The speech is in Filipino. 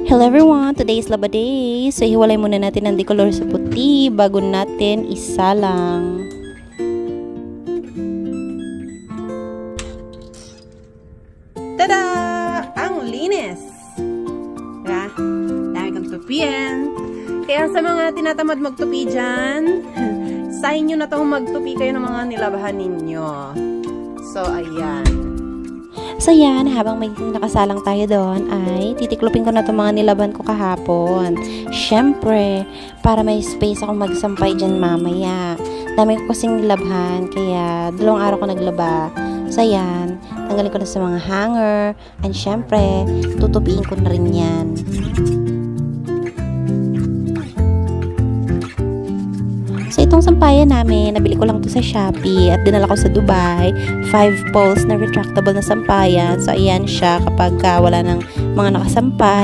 Hello everyone! Today is Laba Day. So, hiwalay muna natin ang decolor sa puti bago natin isalang. Tada! Ang linis! Diba? Dami kang tupian. Kaya sa mga tinatamad magtupi dyan, sign nyo na to magtupi kayo ng mga nilabahan ninyo. So, ayan. So yan, habang may nakasalang tayo doon ay titiklopin ko na itong mga nilaban ko kahapon. Siyempre, para may space akong magsampay dyan mamaya. Dami ko kasing nilabhan, kaya 2 araw ko naglaba. So yan, tanggalin ko na sa mga hanger. And siyempre, tutupiin ko na rin yan. So, itong sampayan namin, nabili ko lang to sa Shopee at dinala ko sa Dubai. 5 poles na retractable na sampayan. So, ayan siya kapag wala ng mga nakasampay.